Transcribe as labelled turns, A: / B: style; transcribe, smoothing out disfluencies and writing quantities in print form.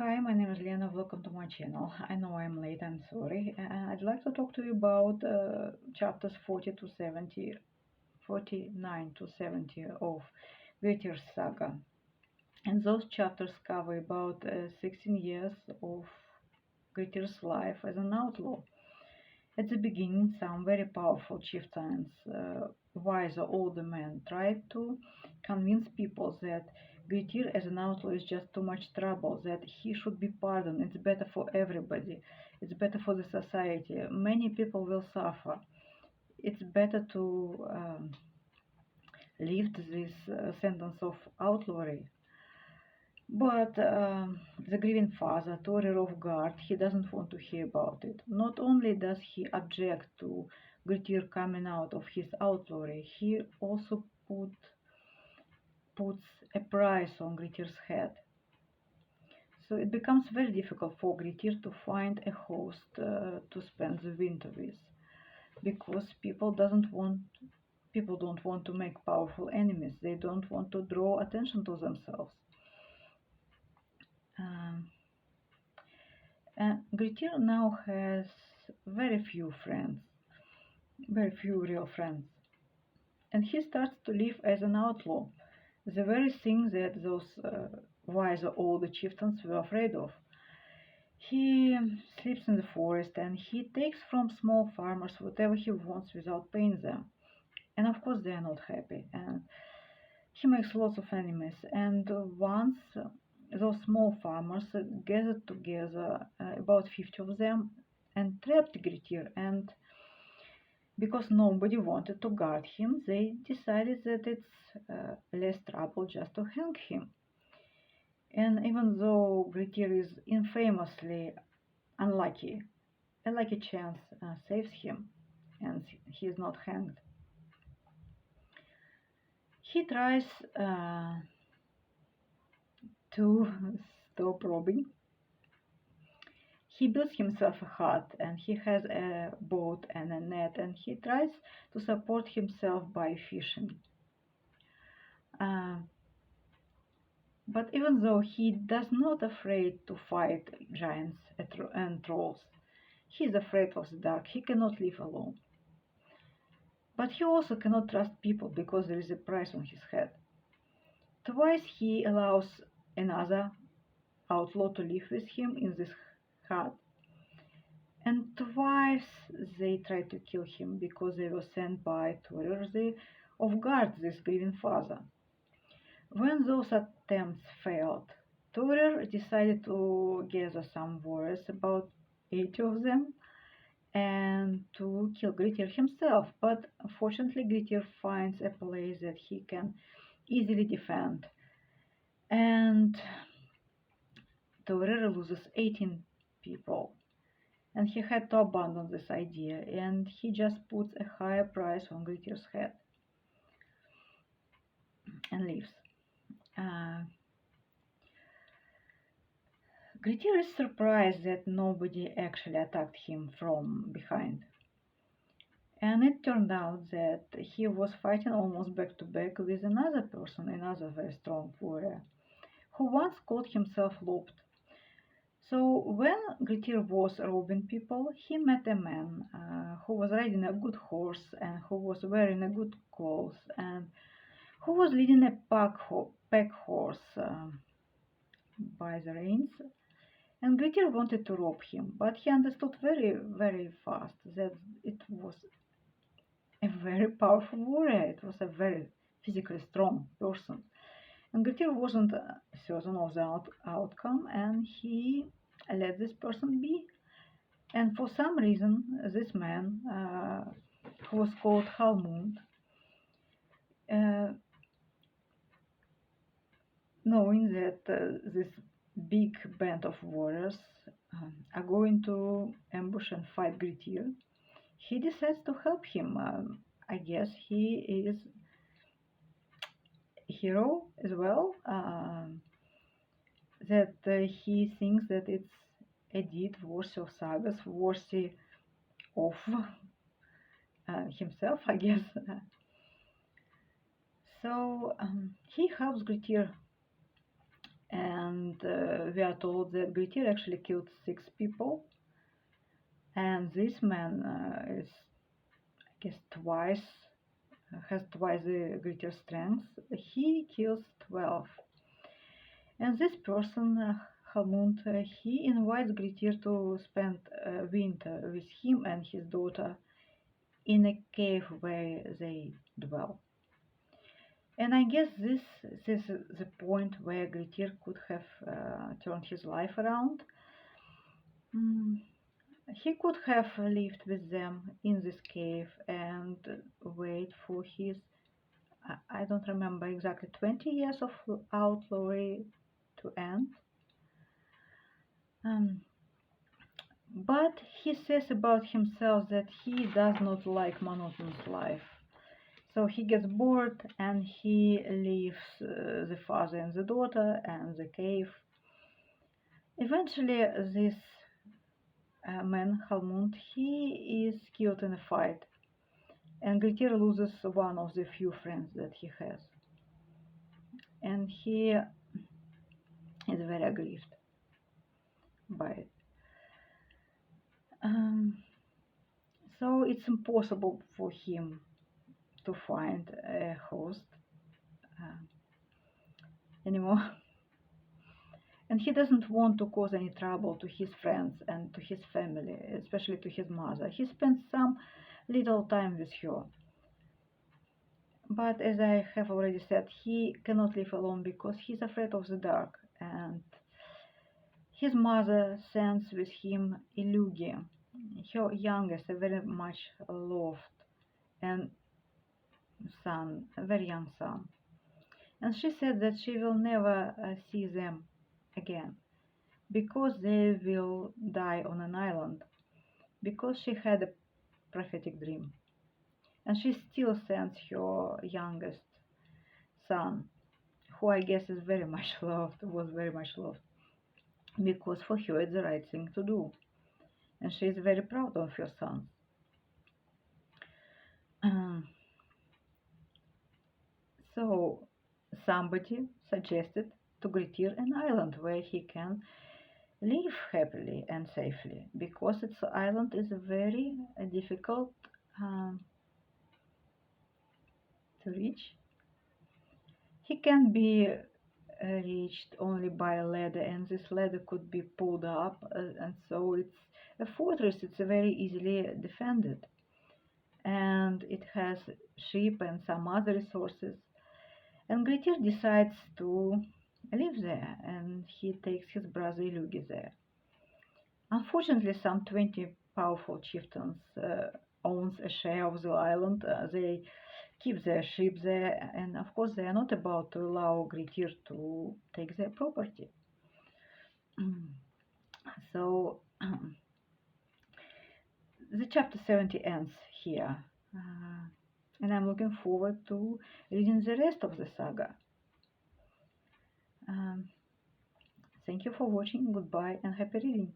A: Hi, my name is Lena. Welcome to my channel. I know I'm late, I'm sorry. I'd like to talk to you about chapters 40 to 70, 49 to 70 of Grettir's Saga. And those chapters cover about 16 years of Grettir's life as an outlaw. At the beginning, some very powerful chieftains, wiser older men, tried to convince people that Grettir as an outlaw is just too much trouble, that he should be pardoned. It's better for everybody. It's better for the society. Many people will suffer. It's better to lift this sentence of outlawry. But the grieving father, Thorir of Guard, he doesn't want to hear about it. Not only does he object to Grettir coming out of his outlawry, he also puts a price on Grettir's head. So it becomes very difficult for Grettir to find a host to spend the winter with, because people don't want to make powerful enemies. They don't want to draw attention to themselves. Grettir now has very few friends, very few real friends, and he starts to live as an outlaw, the very thing that those wiser older chieftains were afraid of. He sleeps in the forest and he takes from small farmers whatever he wants without paying them. And of course, they are not happy. And he makes lots of enemies. And once those small farmers gathered together, about 50 of them, and trapped Grettir. And because nobody wanted to guard him, they decided that it's less trouble just to hang him. And even though Grettir is infamously unlucky, a lucky chance saves him, and he is not hanged. He tries to stop robbing. He builds himself a hut, and he has a boat and a net, and he tries to support himself by fishing. But even though he does not afraid to fight giants and trolls, he is afraid of the dark. He cannot live alone. But he also cannot trust people because there is a price on his head. Twice he allows another outlaw to live with him in this hut, and twice they tried to kill him because they were sent by Thorir of Guard, this grieving father. When those attempts failed, Thorir decided to gather some warriors, about 80 of them, and to kill Grettir himself. But unfortunately, Grettir finds a place that he can easily defend, and Thorir loses 18 people. And he had to abandon this idea, and he just puts a higher price on Grettir's head and leaves. Grettir is surprised that nobody actually attacked him from behind. And it turned out that he was fighting almost back to back with another person, another very strong warrior, who once called himself Lopt. So when Grettir was robbing people, he met a man who was riding a good horse and who was wearing a good clothes and who was leading a pack horse by the reins. And Grettir wanted to rob him, but he understood very, very fast that it was a very powerful warrior. It was a very physically strong person. And Grettir wasn't certain of the outcome, and he let this person be. And for some reason, this man, who was called Halmund, knowing that this big band of warriors are going to ambush and fight Grettir, he decides to help him. I guess he is a hero as well, that he thinks that it's a deed worthy of sagas, worthy of himself, I guess. So he helps Grettir and we are told that Grettir actually killed 6 people, and this man is, I guess, has twice the Grettir's strength. He kills 12, and this person, Halmund, he invites Grettir to spend winter with him and his daughter in a cave where they dwell. And I guess this is the point where Grettir could have turned his life around. He could have lived with them in this cave and wait for his, I don't remember exactly, 20 years of outlawry to end. But he says about himself that he does not like monotonous life. So he gets bored and he leaves the father and the daughter and the cave. Eventually, this man, Halmund, he is killed in a fight, and Grettir loses one of the few friends that he has. And he is very aggrieved by it. So it's impossible for him to find a host anymore. And he doesn't want to cause any trouble to his friends and to his family, especially to his mother. He spends some little time with her. But as I have already said, he cannot live alone because he's afraid of the dark. And his mother sends with him Ilugi, her youngest, a very much loved and son, a very young son. And she said that she will never see them again, because they will die on an island, because she had a prophetic dream. And she still sends her youngest son, who I guess is very much loved, was very much loved, because for her it's the right thing to do. And she is very proud of her sons. So somebody suggested to Grettir an island where he can live happily and safely, because its island is very difficult to reach. He can be reached only by a ladder, and this ladder could be pulled up, and so it's a fortress. It's very easily defended, and it has sheep and some other resources. And Grettir decides to live there, and he takes his brother Ilugi there. Unfortunately, some 20 powerful chieftains owns a share of the island. They keep their sheep there, and of course they are not about to allow Grettir to take their property. So the chapter 70 ends here, and I'm looking forward to reading the rest of the saga. Thank you for watching. Goodbye and happy reading.